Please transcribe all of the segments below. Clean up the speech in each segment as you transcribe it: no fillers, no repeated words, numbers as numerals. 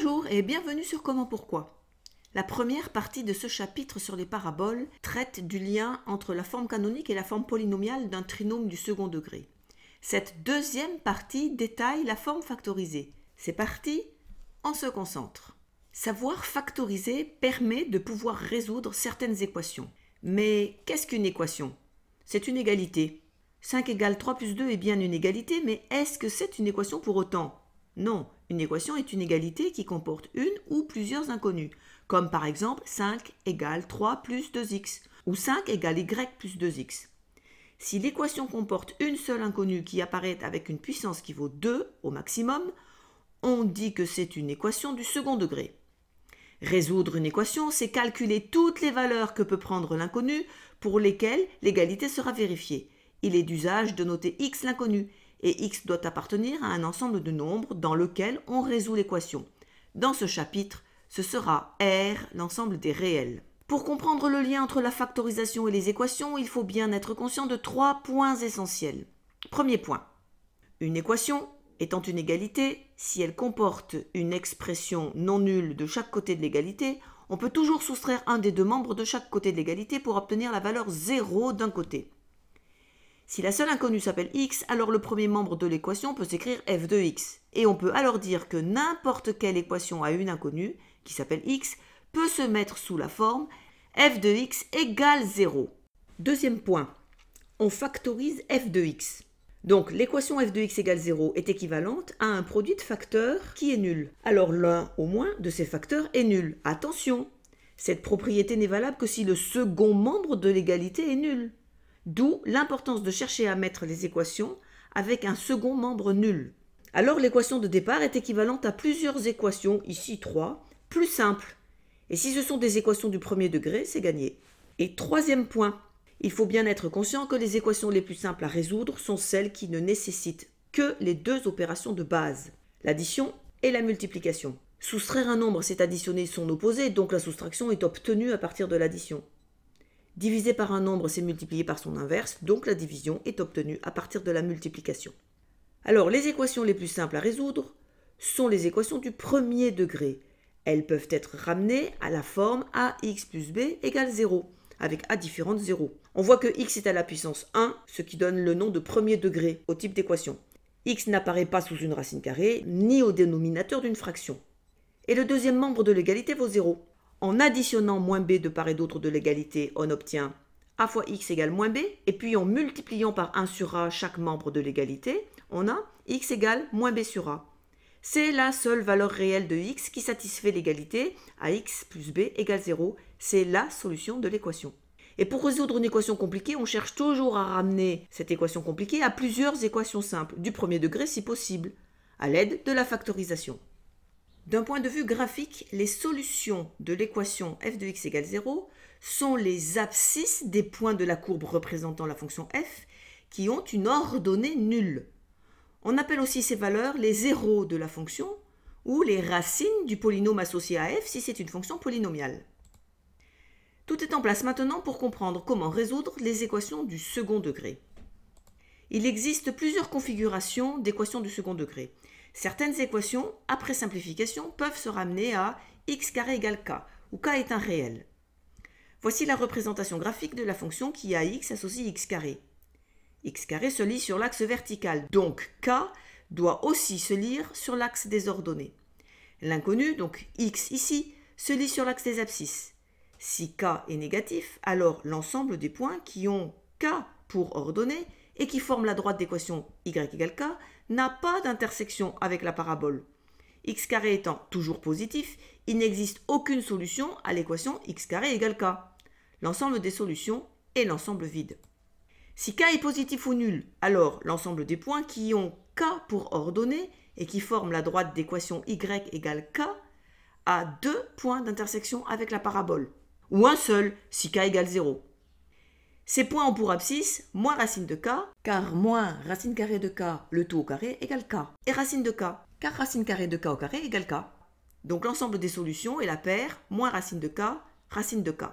Bonjour et bienvenue sur Comment Pourquoi. La première partie de ce chapitre sur les paraboles traite du lien entre la forme canonique et la forme polynomiale d'un trinôme du second degré. Cette deuxième partie détaille la forme factorisée. C'est parti, on se concentre. Savoir factoriser permet de pouvoir résoudre certaines équations. Mais qu'est-ce qu'une équation? C'est une égalité. 5 égale 3 plus 2 est bien une égalité, mais est-ce que c'est une équation pour autant? Non, une équation est une égalité qui comporte une ou plusieurs inconnues, comme par exemple 5 égale 3 plus 2x, ou 5 égale y plus 2x. Si l'équation comporte une seule inconnue qui apparaît avec une puissance qui vaut 2 au maximum, on dit que c'est une équation du second degré. Résoudre une équation, c'est calculer toutes les valeurs que peut prendre l'inconnu pour lesquelles l'égalité sera vérifiée. Il est d'usage de noter x l'inconnu, et x doit appartenir à un ensemble de nombres dans lequel on résout l'équation. Dans ce chapitre, ce sera R, l'ensemble des réels. Pour comprendre le lien entre la factorisation et les équations, il faut bien être conscient de 3 points essentiels. Premier point, une équation étant une égalité, si elle comporte une expression non nulle de chaque côté de l'égalité, on peut toujours soustraire un des deux membres de chaque côté de l'égalité pour obtenir la valeur 0 d'un côté. Si la seule inconnue s'appelle x, alors le premier membre de l'équation peut s'écrire f de x. Et on peut alors dire que n'importe quelle équation à une inconnue, qui s'appelle x, peut se mettre sous la forme f de x égale 0. Deuxième point, on factorise f de x. Donc l'équation f de x égale 0 est équivalente à un produit de facteurs qui est nul. Alors l'un au moins de ces facteurs est nul. Attention, cette propriété n'est valable que si le second membre de l'égalité est nul. D'où l'importance de chercher à mettre les équations avec un second membre nul. Alors l'équation de départ est équivalente à plusieurs équations, ici 3, plus simples. Et si ce sont des équations du premier degré, c'est gagné. Et troisième point, il faut bien être conscient que les équations les plus simples à résoudre sont celles qui ne nécessitent que les deux opérations de base, l'addition et la multiplication. Soustraire un nombre, c'est additionner son opposé, donc la soustraction est obtenue à partir de l'addition. Diviser par un nombre, c'est multiplier par son inverse, donc la division est obtenue à partir de la multiplication. Alors, les équations les plus simples à résoudre sont les équations du premier degré. Elles peuvent être ramenées à la forme ax plus b égale 0, avec a différentes 0. On voit que x est à la puissance 1, ce qui donne le nom de premier degré au type d'équation. X n'apparaît pas sous une racine carrée, ni au dénominateur d'une fraction. Et le deuxième membre de l'égalité vaut 0. En additionnant moins b de part et d'autre de l'égalité, on obtient a fois x égale moins b, et puis en multipliant par 1 sur a chaque membre de l'égalité, on a x égale moins b sur a. C'est la seule valeur réelle de x qui satisfait l'égalité, ax plus b égale 0. C'est la solution de l'équation. Et pour résoudre une équation compliquée, on cherche toujours à ramener cette équation compliquée à plusieurs équations simples, du premier degré si possible, à l'aide de la factorisation. D'un point de vue graphique, les solutions de l'équation f de x égale 0 sont les abscisses des points de la courbe représentant la fonction f qui ont une ordonnée nulle. On appelle aussi ces valeurs les zéros de la fonction ou les racines du polynôme associé à f si c'est une fonction polynomiale. Tout est en place maintenant pour comprendre comment résoudre les équations du second degré. Il existe plusieurs configurations d'équations du second degré. Certaines équations, après simplification, peuvent se ramener à x carré égale k, où k est un réel. Voici la représentation graphique de la fonction qui à x associe x carré. X carré se lit sur l'axe vertical, donc k doit aussi se lire sur l'axe des ordonnées. L'inconnu, donc x ici, se lit sur l'axe des abscisses. Si k est négatif, alors l'ensemble des points qui ont k pour ordonnée et qui forment la droite d'équation y égale k n'a pas d'intersection avec la parabole. X carré étant toujours positif, il n'existe aucune solution à l'équation x carré égale k. L'ensemble des solutions est l'ensemble vide. Si k est positif ou nul, alors l'ensemble des points qui ont k pour ordonnée et qui forment la droite d'équation y égale k a 2 points d'intersection avec la parabole, ou un seul si k égale 0. Ces points ont pour abscisse moins racine de k, car moins racine carrée de k, le tout au carré, égale k. Et racine de k, car racine carrée de k au carré égale k. Donc l'ensemble des solutions est la paire moins racine de k, racine de k.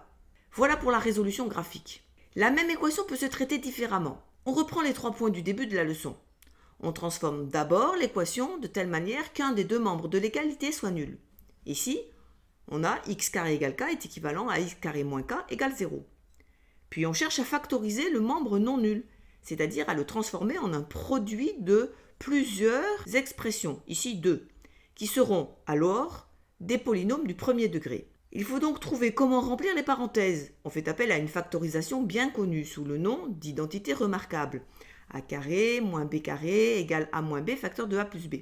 Voilà pour la résolution graphique. La même équation peut se traiter différemment. On reprend les 3 points du début de la leçon. On transforme d'abord l'équation de telle manière qu'un des deux membres de l'égalité soit nul. Ici, on a x carré égale k est équivalent à x carré moins k égale 0. Puis on cherche à factoriser le membre non nul, c'est-à-dire à le transformer en un produit de plusieurs expressions, ici 2, qui seront alors des polynômes du premier degré. Il faut donc trouver comment remplir les parenthèses. On fait appel à une factorisation bien connue sous le nom d'identité remarquable. A carré moins b carré égale a moins b facteur de a plus b.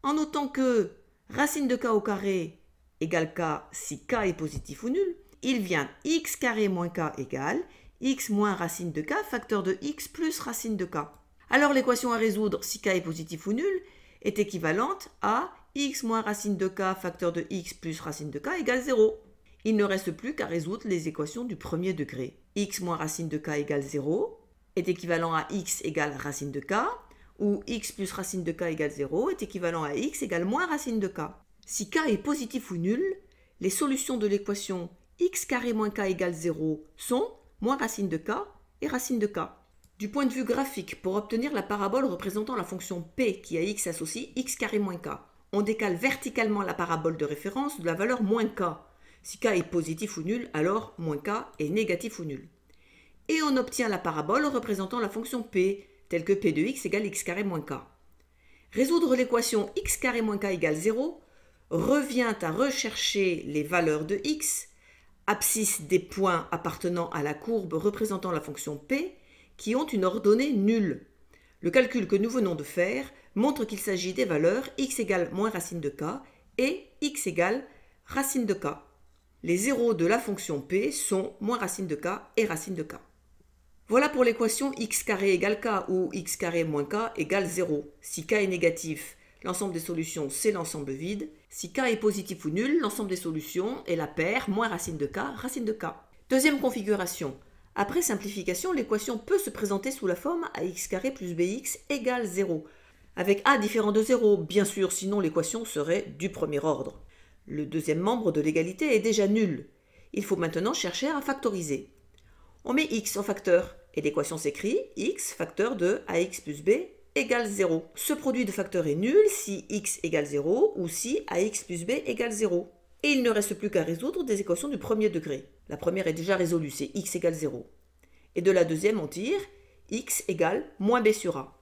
En notant que racine de k au carré égale k si k est positif ou nul, il vient x carré moins k égale x moins racine de k facteur de x plus racine de k. Alors l'équation à résoudre si k est positif ou nul est équivalente à x moins racine de k facteur de x plus racine de k égale 0. Il ne reste plus qu'à résoudre les équations du premier degré. X moins racine de k égale 0 est équivalent à x égale racine de k, ou x plus racine de k égale 0 est équivalent à x égale moins racine de k. Si k est positif ou nul, les solutions de l'équation x carré moins k égale 0 sont moins racine de k et racine de k. Du point de vue graphique, pour obtenir la parabole représentant la fonction p qui à x associe x carré moins k, on décale verticalement la parabole de référence de la valeur moins k. Si k est positif ou nul, alors moins k est négatif ou nul. Et on obtient la parabole représentant la fonction p, telle que p de x égale x carré moins k. Résoudre l'équation x carré moins k égale 0 revient à rechercher les valeurs de x, abscisse des points appartenant à la courbe représentant la fonction p, qui ont une ordonnée nulle. Le calcul que nous venons de faire montre qu'il s'agit des valeurs x égale moins racine de k et x égale racine de k. Les zéros de la fonction p sont moins racine de k et racine de k. Voilà pour l'équation x carré égale k ou x carré moins k égale 0. Si k est négatif, l'ensemble des solutions c'est l'ensemble vide. Si k est positif ou nul, l'ensemble des solutions est la paire moins racine de k, racine de k. Deuxième configuration. Après simplification, l'équation peut se présenter sous la forme ax carré plus bx égale 0. Avec a différent de 0, bien sûr, sinon l'équation serait du premier ordre. Le deuxième membre de l'égalité est déjà nul. Il faut maintenant chercher à factoriser. On met x en facteur et l'équation s'écrit x facteur de ax plus b égale 0. Ce produit de facteurs est nul si x égale 0 ou si ax plus b égale 0. Et il ne reste plus qu'à résoudre des équations du premier degré. La première est déjà résolue, c'est x égale 0. Et de la deuxième, on tire x égale moins b sur a.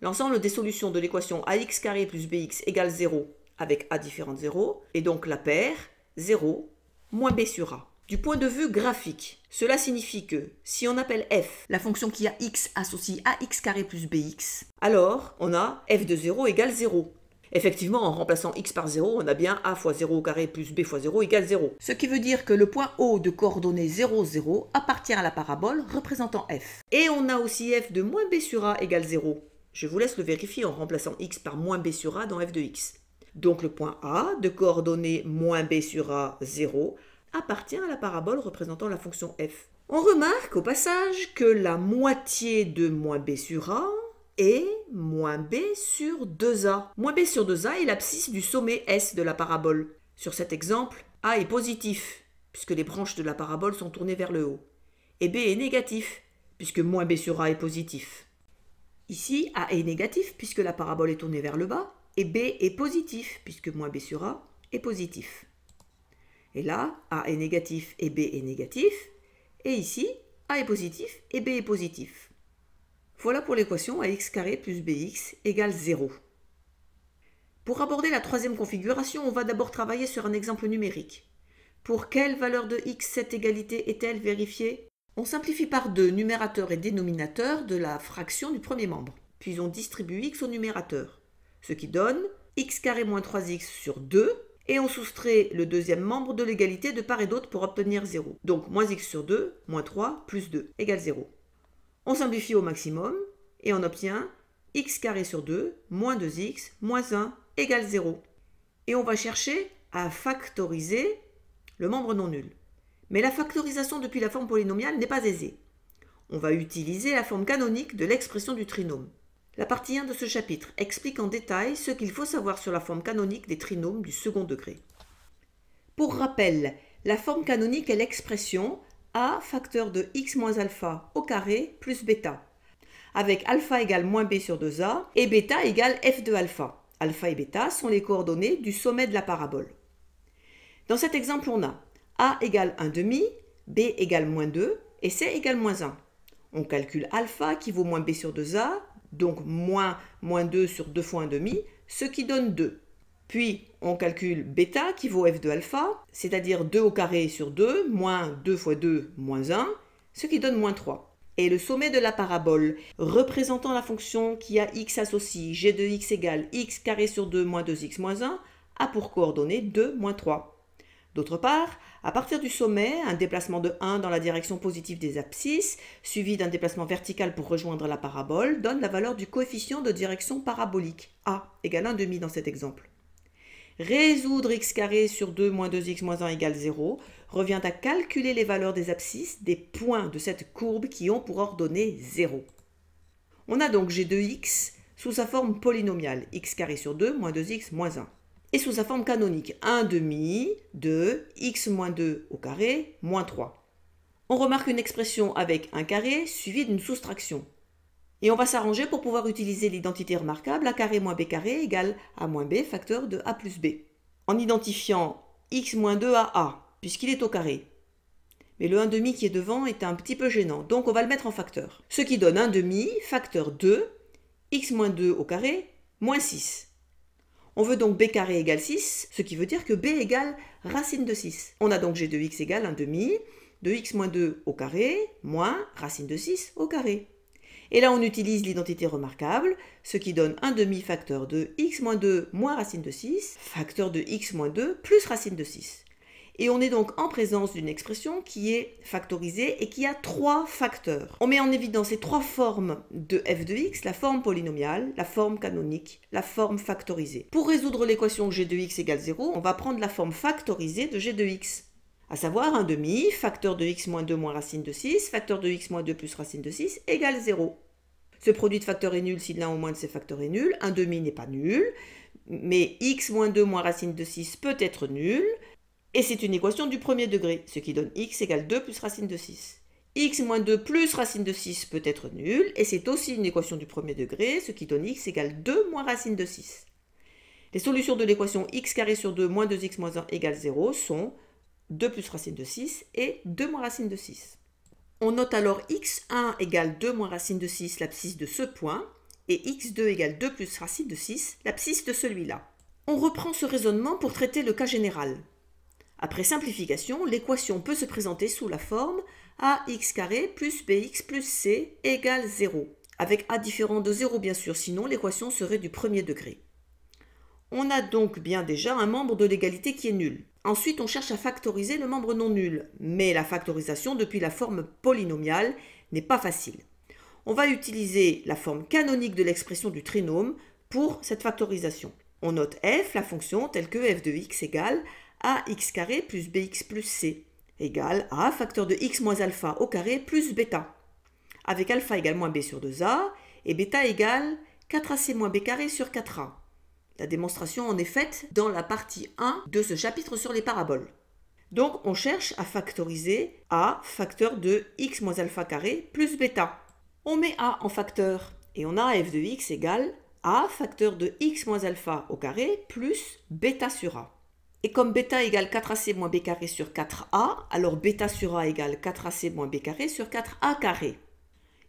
L'ensemble des solutions de l'équation ax carré plus bx égale 0 avec a différent de 0 est donc la paire 0 moins b sur a. Du point de vue graphique, cela signifie que si on appelle f la fonction qui a x associe à x carré plus bx, alors on a f de 0 égale 0. Effectivement, en remplaçant x par 0, on a bien a fois 0 au carré plus b fois 0 égale 0. Ce qui veut dire que le point O de coordonnées 0, 0 appartient à la parabole représentant f. Et on a aussi f de moins b sur a égale 0. Je vous laisse le vérifier en remplaçant x par moins b sur a dans f de x. Donc le point A de coordonnées moins b sur a 0 appartient à la parabole représentant la fonction f. On remarque au passage que la moitié de moins b sur a est moins b sur 2a. Moins b sur 2a est l'abscisse du sommet S de la parabole. Sur cet exemple, a est positif, puisque les branches de la parabole sont tournées vers le haut. Et b est négatif, puisque moins b sur a est positif. Ici, a est négatif, puisque la parabole est tournée vers le bas, et b est positif, puisque moins b sur a est positif. Et là, a est négatif et b est négatif. Et ici, a est positif et b est positif. Voilà pour l'équation ax carré plus bx égale 0. Pour aborder la troisième configuration, on va d'abord travailler sur un exemple numérique. Pour quelle valeur de x cette égalité est-elle vérifiée? On simplifie par 2 numérateur et dénominateur de la fraction du premier membre. Puis on distribue x au numérateur, ce qui donne x carré moins 3x sur 2, et on soustrait le deuxième membre de l'égalité de part et d'autre pour obtenir 0. Donc moins x sur 2, moins 3, plus 2, égale 0. On simplifie au maximum, et on obtient x carré sur 2, moins 2x, moins 1, égale 0. Et on va chercher à factoriser le membre non nul. Mais la factorisation depuis la forme polynomiale n'est pas aisée. On va utiliser la forme canonique de l'expression du trinôme. La partie 1 de ce chapitre explique en détail ce qu'il faut savoir sur la forme canonique des trinômes du second degré. Pour rappel, la forme canonique est l'expression a facteur de x moins alpha au carré plus bêta, avec alpha égale moins b sur 2a et bêta égale f de alpha. Alpha et bêta sont les coordonnées du sommet de la parabole. Dans cet exemple, on a a égale 1 demi, b égale moins 2 et c égale moins 1. On calcule alpha qui vaut moins b sur 2a, donc moins 2 sur 2 fois 1 demi, ce qui donne 2. Puis on calcule bêta qui vaut f de alpha, c'est-à-dire 2 au carré sur 2, moins 2 fois 2, moins 1, ce qui donne moins 3. Et le sommet de la parabole, représentant la fonction qui a x associe g de x égale x carré sur 2 moins 2x moins 1, a pour coordonnées 2 moins 3. D'autre part, à partir du sommet, un déplacement de 1 dans la direction positive des abscisses, suivi d'un déplacement vertical pour rejoindre la parabole, donne la valeur du coefficient de direction parabolique, a égale 1 demi dans cet exemple. Résoudre x carré sur 2 moins 2x moins 1 égale 0 revient à calculer les valeurs des abscisses des points de cette courbe qui ont pour ordonnée 0. On a donc g de x sous sa forme polynomiale, x carré sur 2 moins 2x moins 1. Et sous sa forme canonique, 1 demi de x moins 2 au carré moins 3. On remarque une expression avec un carré suivie d'une soustraction. Et on va s'arranger pour pouvoir utiliser l'identité remarquable a carré moins b carré égale a moins b facteur de a plus b. En identifiant x moins 2 à a, puisqu'il est au carré. Mais le 1 demi qui est devant est un petit peu gênant, donc on va le mettre en facteur. Ce qui donne 1 demi facteur 2, x moins 2 au carré, moins 6. On veut donc b carré égale 6, ce qui veut dire que b égale racine de 6. On a donc g de x égale 1 demi de x moins 2 au carré moins racine de 6 au carré. Et là on utilise l'identité remarquable, ce qui donne 1 demi facteur de x moins 2 moins racine de 6, facteur de x moins 2 plus racine de 6. Et on est donc en présence d'une expression qui est factorisée et qui a 3 facteurs. On met en évidence ces 3 formes de f de x, la forme polynomiale, la forme canonique, la forme factorisée. Pour résoudre l'équation g de x égale 0, on va prendre la forme factorisée de g de x, à savoir 1 demi, facteur de x moins 2 moins racine de 6, facteur de x moins 2 plus racine de 6 égale 0. Ce produit de facteurs est nul si l'un ou moins de ces facteurs est nul, 1 demi n'est pas nul, mais x moins 2 moins racine de 6 peut être nul, et c'est une équation du premier degré, ce qui donne x égale 2 plus racine de 6. X moins 2 plus racine de 6 peut être nul, et c'est aussi une équation du premier degré, ce qui donne x égale 2 moins racine de 6. Les solutions de l'équation x carré sur 2 moins 2x moins 1 égale 0 sont 2 plus racine de 6 et 2 moins racine de 6. On note alors x1 égale 2 moins racine de 6, l'abscisse de ce point, et x2 égale 2 plus racine de 6, l'abscisse de celui-là. On reprend ce raisonnement pour traiter le cas général. Après simplification, l'équation peut se présenter sous la forme ax carré plus bx plus c égale 0, avec a différent de 0 bien sûr, sinon l'équation serait du premier degré. On a donc bien déjà un membre de l'égalité qui est nul. Ensuite, on cherche à factoriser le membre non nul, mais la factorisation depuis la forme polynomiale n'est pas facile. On va utiliser la forme canonique de l'expression du trinôme pour cette factorisation. On note f, la fonction telle que f de x égale ax carré plus bx plus c égale a facteur de x moins alpha au carré plus bêta, avec alpha égale moins b sur 2a et bêta égale 4ac moins b carré sur 4a. La démonstration en est faite dans la partie 1 de ce chapitre sur les paraboles. Donc on cherche à factoriser a facteur de x moins alpha carré plus bêta. On met a en facteur et on a f de x égale a facteur de x moins alpha au carré plus bêta sur a. Et comme bêta égale 4ac moins b carré sur 4a, alors bêta sur a égale 4ac moins b carré sur 4a carré.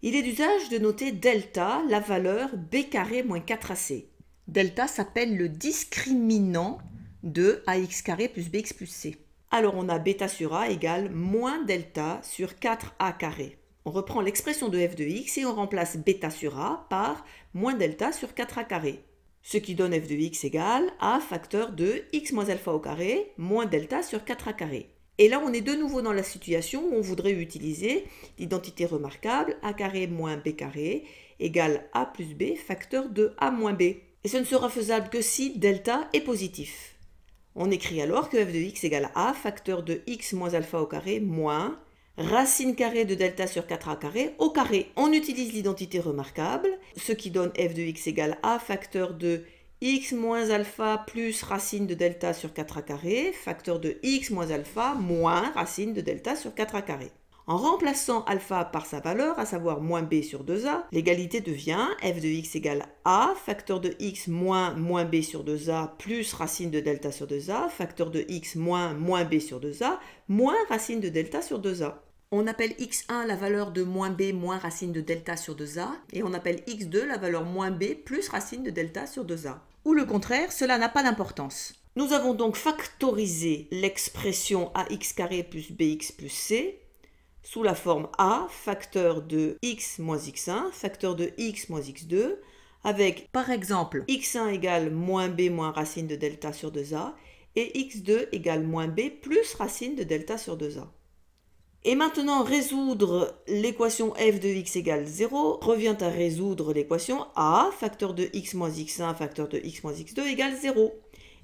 Il est d'usage de noter delta, la valeur b carré moins 4ac. Delta s'appelle le discriminant de ax carré plus bx plus c. Alors on a bêta sur a égale moins delta sur 4a carré. On reprend l'expression de f de x et on remplace bêta sur a par moins delta sur 4a carré. Ce qui donne f de x égale a facteur de x moins alpha au carré moins delta sur 4a carré. Et là on est de nouveau dans la situation où on voudrait utiliser l'identité remarquable a carré moins b carré égale a plus b facteur de a moins b. Et ce ne sera faisable que si delta est positif. On écrit alors que f de x égale a facteur de x moins alpha au carré moins racine carrée de delta sur 4a carré au carré. On utilise l'identité remarquable, ce qui donne f de x égale a facteur de x moins alpha plus racine de delta sur 4a carré, facteur de x moins alpha moins racine de delta sur 4a carré. En remplaçant alpha par sa valeur, à savoir moins b sur 2a, l'égalité devient f de x égale a, facteur de x moins b sur 2a, plus racine de delta sur 2a, facteur de x moins b sur 2a, moins racine de delta sur 2a. On appelle x1 la valeur de moins b moins racine de delta sur 2a, et on appelle x2 la valeur moins b plus racine de delta sur 2a. Ou le contraire, cela n'a pas d'importance. Nous avons donc factorisé l'expression ax carré plus bx plus c, sous la forme a, facteur de x moins x1, facteur de x moins x2, avec par exemple x1 égale moins b moins racine de delta sur 2a et x2 égale moins b plus racine de delta sur 2a. Et maintenant, résoudre l'équation f de x égale 0 revient à résoudre l'équation a, facteur de x moins x1, facteur de x moins x2 égale 0.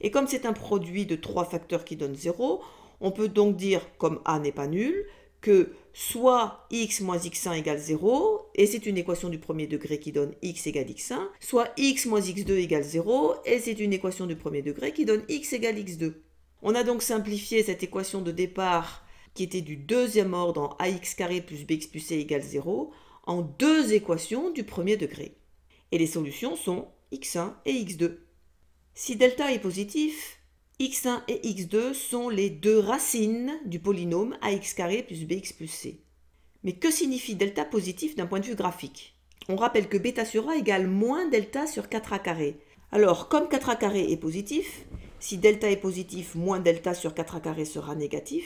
Et comme c'est un produit de trois facteurs qui donne 0, on peut donc dire, comme a n'est pas nul, que soit x moins x1 égale 0, et c'est une équation du premier degré qui donne x égale x1, soit x moins x2 égale 0, et c'est une équation du premier degré qui donne x égale x2. On a donc simplifié cette équation de départ qui était du deuxième ordre en ax carré plus bx plus c égale 0, en deux équations du premier degré. Et les solutions sont x1 et x2. Si delta est positif, x1 et x2 sont les deux racines du polynôme ax carré plus bx plus c. Mais que signifie delta positif d'un point de vue graphique? On rappelle que bêta sur a égale moins delta sur 4a carré. Alors, comme 4a carré est positif, si delta est positif, moins delta sur 4a carré sera négatif,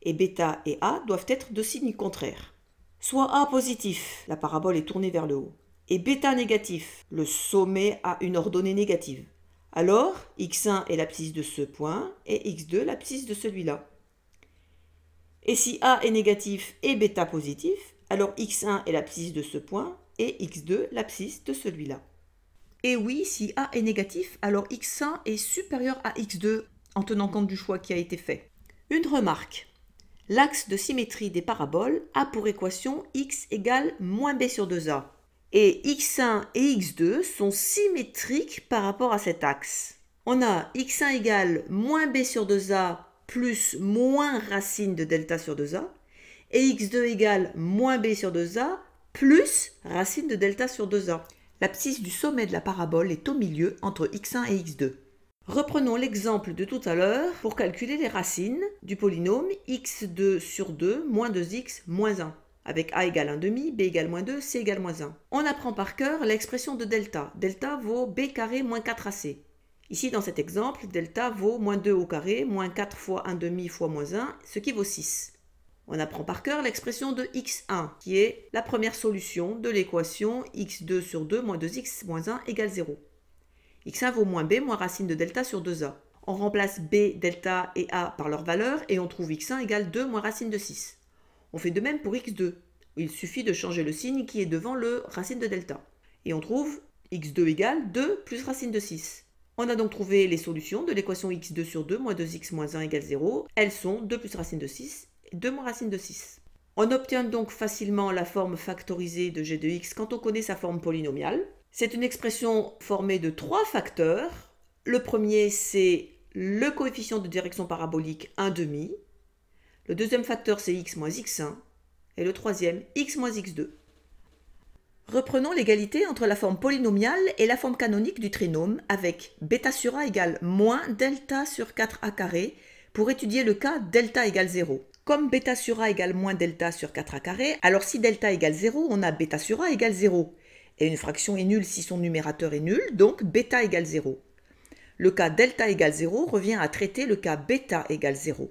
et bêta et a doivent être de signes contraires. Soit a positif, la parabole est tournée vers le haut, et bêta négatif, le sommet a une ordonnée négative. Alors, x1 est l'abscisse de ce point et x2 l'abscisse de celui-là. Et si a est négatif et bêta positif, alors x1 est l'abscisse de ce point et x2 l'abscisse de celui-là. Et oui, si a est négatif, alors x1 est supérieur à x2 en tenant compte du choix qui a été fait. Une remarque. L'axe de symétrie des paraboles a pour équation x égale moins b sur 2a. Et x1 et x2 sont symétriques par rapport à cet axe. On a x1 égale moins b sur 2a plus moins racine de delta sur 2a, et x2 égale moins b sur 2a plus racine de delta sur 2a. L'abscisse du sommet de la parabole est au milieu entre x1 et x2. Reprenons l'exemple de tout à l'heure pour calculer les racines du polynôme x2 sur 2 moins 2x moins 1. Avec a égale 1,5, b égale moins 2, c égale moins 1. On apprend par cœur l'expression de delta. Delta vaut b carré moins 4ac. Ici, dans cet exemple, delta vaut moins 2 au carré, moins 4 fois 1,5 fois moins 1, ce qui vaut 6. On apprend par cœur l'expression de x1, qui est la première solution de l'équation x2 sur 2 moins 2x moins 1 égale 0. x1 vaut moins b moins racine de delta sur 2a. On remplace b, delta et a par leur valeur et on trouve x1 égale 2 moins racine de 6. On fait de même pour x2. Il suffit de changer le signe qui est devant le racine de delta. Et on trouve x2 égale 2 plus racine de 6. On a donc trouvé les solutions de l'équation x2 sur 2 moins 2x moins 1 égale 0. Elles sont 2 plus racine de 6 et 2 moins racine de 6. On obtient donc facilement la forme factorisée de g de x quand on connaît sa forme polynomiale. C'est une expression formée de trois facteurs. Le premier, c'est le coefficient de direction parabolique 1,5. Le deuxième facteur, c'est x moins x1. Et le troisième, x moins x2. Reprenons l'égalité entre la forme polynomiale et la forme canonique du trinôme avec bêta sur a égale moins delta sur 4a carré pour étudier le cas delta égale 0. Comme bêta sur a égale moins delta sur 4a carré, alors si delta égale 0, on a bêta sur a égale 0. Et une fraction est nulle si son numérateur est nul, donc bêta égale 0. Le cas delta égale 0 revient à traiter le cas bêta égale 0.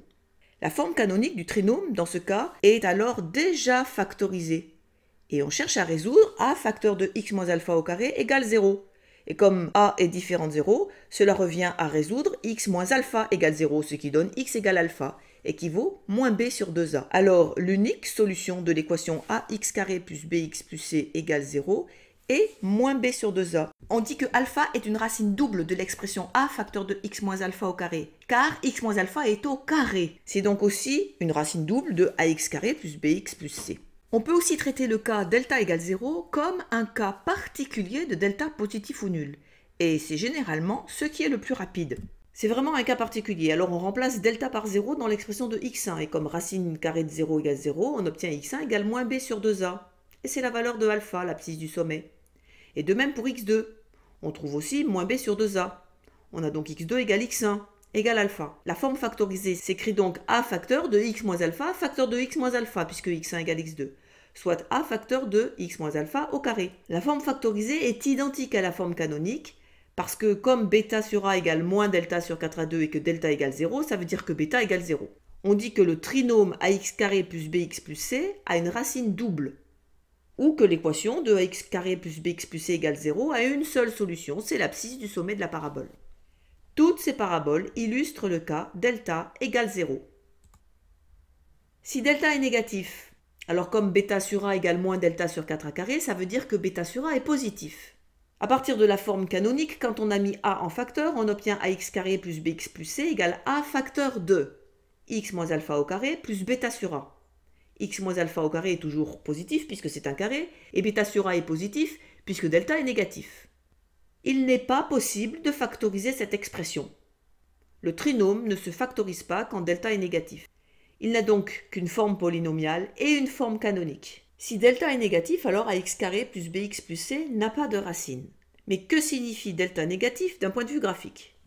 La forme canonique du trinôme, dans ce cas, est alors déjà factorisée. Et on cherche à résoudre a facteur de x moins alpha au carré égale 0. Et comme a est différent de 0, cela revient à résoudre x moins alpha égale 0, ce qui donne x égale alpha, et qui vaut moins b sur 2a. Alors, l'unique solution de l'équation ax carré plus bx plus c égale 0 est moins b sur 2a. On dit que alpha est une racine double de l'expression a facteur de x moins alpha au carré, car x moins alpha est au carré. C'est donc aussi une racine double de ax carré plus bx plus c. On peut aussi traiter le cas delta égale 0 comme un cas particulier de delta positif ou nul. Et c'est généralement ce qui est le plus rapide. C'est vraiment un cas particulier. Alors on remplace delta par 0 dans l'expression de x1. Et comme racine carrée de 0 égale 0, on obtient x1 égale moins b sur 2a. Et c'est la valeur de alpha, l'abscisse du sommet. Et de même pour x2. On trouve aussi moins b sur 2a. On a donc x2 égale x1 égale alpha. La forme factorisée s'écrit donc a facteur de x moins alpha facteur de x moins alpha, puisque x1 égale x2. Soit a facteur de x moins alpha au carré. La forme factorisée est identique à la forme canonique, parce que comme bêta sur a égale moins delta sur 4a2 et que delta égale 0, ça veut dire que bêta égale 0. On dit que le trinôme ax carré plus bx plus c a une racine double, ou que l'équation de ax carré plus bx plus c égale 0 a une seule solution, c'est l'abscisse du sommet de la parabole. Toutes ces paraboles illustrent le cas delta égale 0. Si delta est négatif, alors comme bêta sur a égale moins delta sur 4a carré, ça veut dire que bêta sur a est positif. À partir de la forme canonique, quand on a mis a en facteur, on obtient ax carré plus bx plus c égale a facteur de x moins alpha au carré plus bêta sur a. X moins alpha au carré est toujours positif puisque c'est un carré, et bêta sur a est positif puisque delta est négatif. Il n'est pas possible de factoriser cette expression. Le trinôme ne se factorise pas quand delta est négatif. Il n'a donc qu'une forme polynomiale et une forme canonique. Si delta est négatif, alors ax carré plus bx plus c n'a pas de racine. Mais que signifie delta négatif d'un point de vue graphique?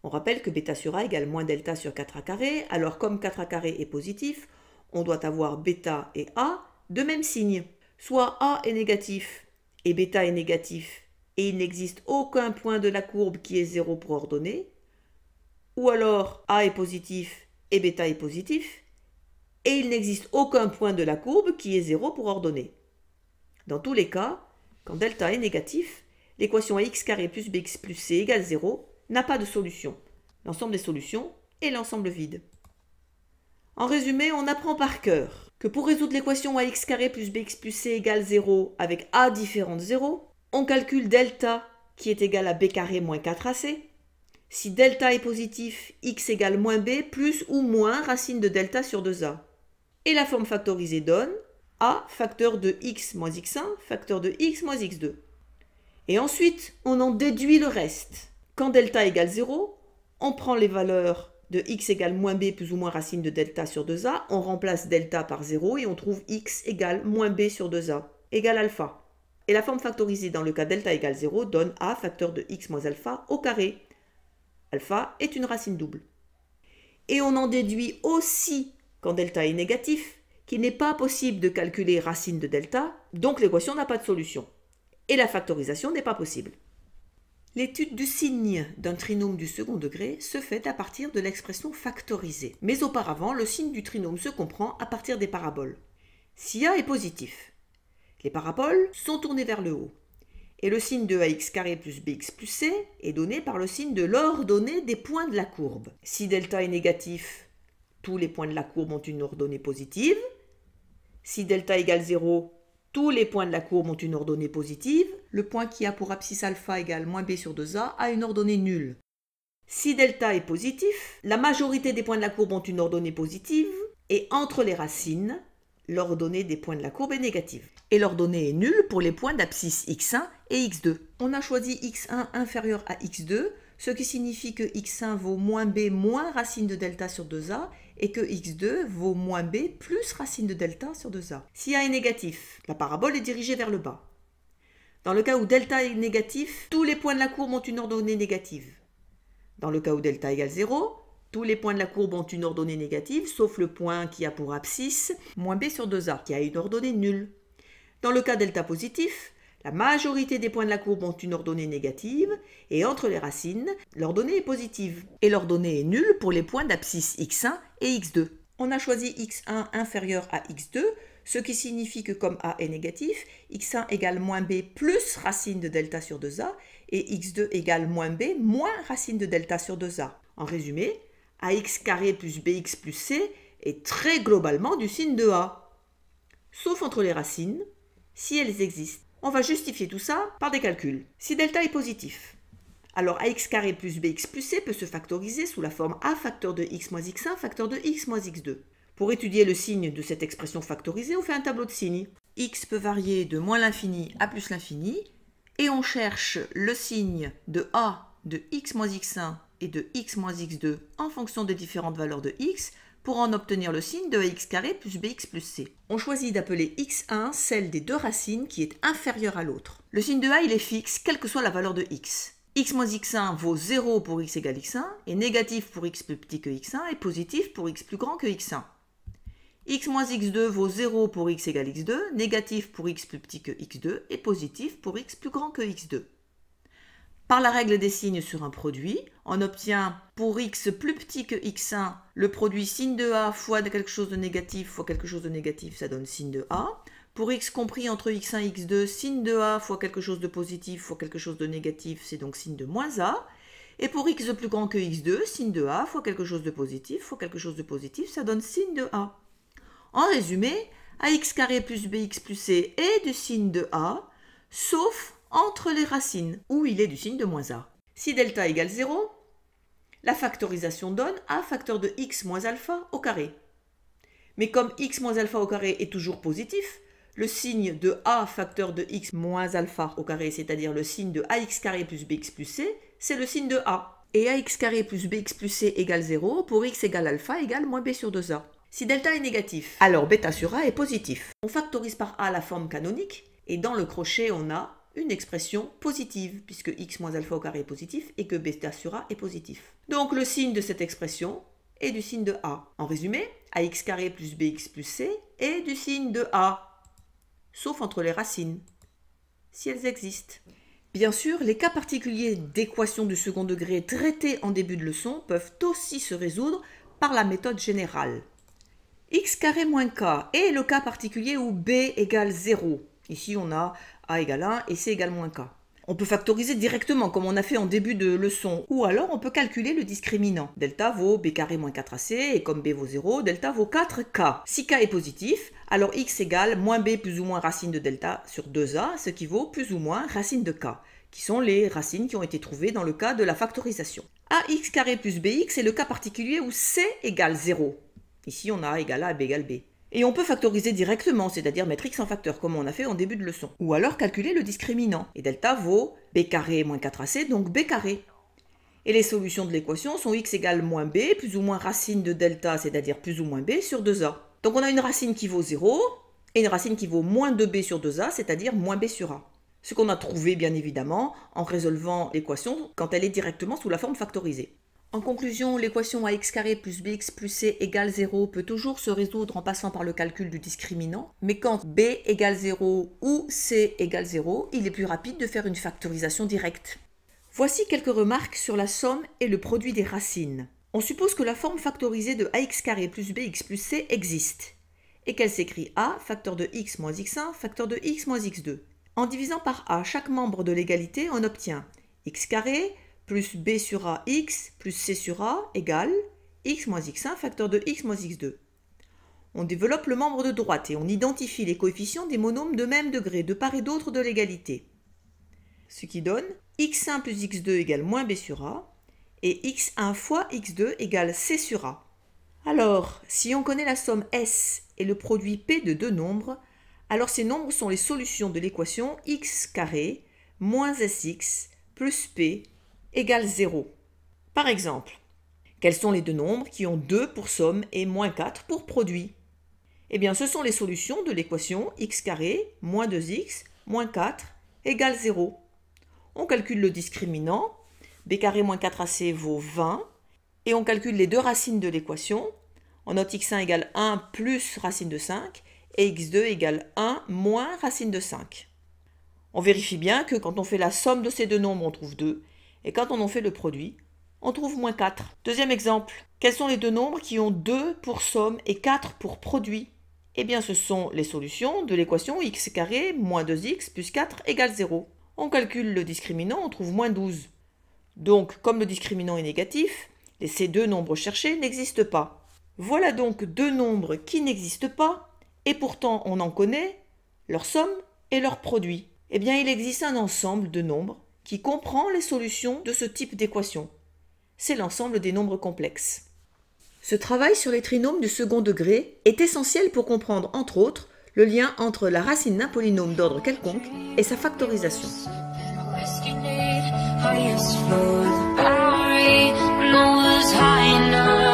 On rappelle que bêta sur a égale moins delta sur 4a carré, alors comme 4a carré est positif, on doit avoir bêta et a de même signe. Soit a est négatif et bêta est négatif, et il n'existe aucun point de la courbe qui est 0 pour ordonner, ou alors a est positif et bêta est positif, et il n'existe aucun point de la courbe qui est 0 pour ordonner. Dans tous les cas, quand delta est négatif, l'équation ax carré plus bx plus c égale 0 n'a pas de solution. L'ensemble des solutions est l'ensemble vide. En résumé, on apprend par cœur que pour résoudre l'équation ax carré plus bx plus c égale 0 avec a différent de 0, on calcule delta qui est égal à b carré moins 4ac. Si delta est positif, x égale moins b plus ou moins racine de delta sur 2a. Et la forme factorisée donne a facteur de x moins x1 facteur de x moins x2. Et ensuite, on en déduit le reste. Quand delta égale 0, on prend les valeurs de x égale moins b plus ou moins racine de delta sur 2a, on remplace delta par 0 et on trouve x égale moins b sur 2a égale alpha. Et la forme factorisée dans le cas delta égale 0 donne a facteur de x moins alpha au carré. Alpha est une racine double. Et on en déduit aussi, quand delta est négatif, qu'il n'est pas possible de calculer racine de delta, donc l'équation n'a pas de solution. Et la factorisation n'est pas possible. L'étude du signe d'un trinôme du second degré se fait à partir de l'expression factorisée. Mais auparavant, le signe du trinôme se comprend à partir des paraboles. Si a est positif, les paraboles sont tournées vers le haut. Et le signe de ax carré plus bx plus c est donné par le signe de l'ordonnée des points de la courbe. Si delta est négatif, tous les points de la courbe ont une ordonnée positive. Si delta égale 0, tous les points de la courbe ont une ordonnée positive. Le point qui a pour abscisse alpha égale moins b sur 2a a une ordonnée nulle. Si delta est positif, la majorité des points de la courbe ont une ordonnée positive et entre les racines, l'ordonnée des points de la courbe est négative. Et l'ordonnée est nulle pour les points d'abscisse x1 et x2. On a choisi x1 inférieur à x2, ce qui signifie que x1 vaut moins b moins racine de delta sur 2a et que x2 vaut moins b plus racine de delta sur 2a. Si a est négatif, la parabole est dirigée vers le bas. Dans le cas où delta est négatif, tous les points de la courbe ont une ordonnée négative. Dans le cas où delta égale 0, tous les points de la courbe ont une ordonnée négative, sauf le point qui a pour abscisse moins b sur 2a, qui a une ordonnée nulle. Dans le cas delta positif, la majorité des points de la courbe ont une ordonnée négative, et entre les racines, l'ordonnée est positive. Et l'ordonnée est nulle pour les points d'abscisse x1 et x2. On a choisi x1 inférieur à x2, ce qui signifie que comme a est négatif, x1 égale moins b plus racine de delta sur 2a, et x2 égale moins b moins racine de delta sur 2a. En résumé, ax carré plus bx plus c est très globalement du signe de a. Sauf entre les racines, si elles existent. On va justifier tout ça par des calculs. Si delta est positif, alors ax carré plus bx plus c peut se factoriser sous la forme a facteur de x moins x1 facteur de x moins x2. Pour étudier le signe de cette expression factorisée, on fait un tableau de signes. X peut varier de moins l'infini à plus l'infini, et on cherche le signe de a de x moins x1 et de x moins x2 en fonction des différentes valeurs de x pour en obtenir le signe de ax carré plus bx plus c. On choisit d'appeler x1 celle des deux racines qui est inférieure à l'autre. Le signe de a il est fixe quelle que soit la valeur de x. X moins x1 vaut 0 pour x égale x1, est négatif pour x plus petit que x1 et positif pour x plus grand que x1. X moins x2 vaut 0 pour x égale x2, négatif pour x plus petit que x2 et positif pour x plus grand que x2. Par la règle des signes sur un produit, on obtient pour x plus petit que x1, le produit signe de a fois quelque chose de négatif fois quelque chose de négatif, ça donne signe de a. Pour x compris entre x1 et x2, signe de a fois quelque chose de positif fois quelque chose de négatif, c'est donc signe de moins a. Et pour x plus grand que x2, signe de a fois quelque chose de positif fois quelque chose de positif, ça donne signe de a. En résumé, ax carré plus bx plus c est du signe de a, sauf entre les racines, où il est du signe de moins a. Si delta égale 0, la factorisation donne a facteur de x moins alpha au carré. Mais comme x moins alpha au carré est toujours positif, le signe de a facteur de x moins alpha au carré, c'est-à-dire le signe de ax carré plus bx plus c, c'est le signe de a. Et ax carré plus bx plus c égale 0 pour x égale alpha égale moins b sur 2a. Si delta est négatif, alors bêta sur a est positif. On factorise par a la forme canonique, et dans le crochet on a une expression positive, puisque x moins alpha au carré est positif et que bêta sur a est positif. Donc le signe de cette expression est du signe de a. En résumé, ax carré plus bx plus c est du signe de a, sauf entre les racines, si elles existent. Bien sûr, les cas particuliers d'équations du second degré traitées en début de leçon peuvent aussi se résoudre par la méthode générale. X carré moins k est le cas particulier où b égale 0. Ici, on a a égale 1 et c égale moins k. On peut factoriser directement comme on a fait en début de leçon, ou alors on peut calculer le discriminant. Delta vaut b carré moins 4ac et comme b vaut 0, delta vaut 4k. Si k est positif, alors x égale moins b plus ou moins racine de delta sur 2a, ce qui vaut plus ou moins racine de k, qui sont les racines qui ont été trouvées dans le cas de la factorisation. Ax carré plus bx est le cas particulier où c égale 0. Ici, on a a égale a et b égale b. Et on peut factoriser directement, c'est-à-dire mettre x en facteur, comme on a fait en début de leçon. Ou alors calculer le discriminant. Et delta vaut b carré moins 4ac, donc b carré. Et les solutions de l'équation sont x égale moins b, plus ou moins racine de delta, c'est-à-dire plus ou moins b, sur 2a. Donc on a une racine qui vaut 0, et une racine qui vaut moins 2b sur 2a, c'est-à-dire moins b sur a. Ce qu'on a trouvé, bien évidemment, en résolvant l'équation quand elle est directement sous la forme factorisée. En conclusion, l'équation ax carré plus bx plus c égale 0 peut toujours se résoudre en passant par le calcul du discriminant, mais quand b égale 0 ou c égale 0, il est plus rapide de faire une factorisation directe. Voici quelques remarques sur la somme et le produit des racines. On suppose que la forme factorisée de ax carré plus bx plus c existe, et qu'elle s'écrit a facteur de x moins x1 facteur de x moins x2. En divisant par a chaque membre de l'égalité, on obtient x carré plus b sur a x plus c sur a égale x moins x1 facteur de x moins x2. On développe le membre de droite et on identifie les coefficients des monômes de même degré de part et d'autre de l'égalité. Ce qui donne x1 plus x2 égale moins b sur a et x1 fois x2 égale c sur a. Alors, si on connaît la somme S et le produit P de deux nombres, alors ces nombres sont les solutions de l'équation x carré moins sx plus P égale 0. Par exemple, quels sont les deux nombres qui ont 2 pour somme et moins 4 pour produit? Eh bien, ce sont les solutions de l'équation x carré moins 2x moins 4 égale 0. On calcule le discriminant, b carré moins 4ac vaut 20, et on calcule les deux racines de l'équation. On note x1 égale 1 plus racine de 5, et x2 égale 1 moins racine de 5. On vérifie bien que quand on fait la somme de ces deux nombres, on trouve 2, et quand on en fait le produit, on trouve moins 4. Deuxième exemple, quels sont les deux nombres qui ont 2 pour somme et 4 pour produit? Eh bien, ce sont les solutions de l'équation x carré moins 2x plus 4 égale 0. On calcule le discriminant, on trouve moins 12. Donc, comme le discriminant est négatif, ces deux nombres cherchés n'existent pas. Voilà donc deux nombres qui n'existent pas, et pourtant on en connaît leur somme et leur produit. Eh bien, il existe un ensemble de nombres qui comprend les solutions de ce type d'équation. C'est l'ensemble des nombres complexes. Ce travail sur les trinômes du second degré est essentiel pour comprendre, entre autres, le lien entre la racine d'un polynôme d'ordre quelconque et sa factorisation. was high enough.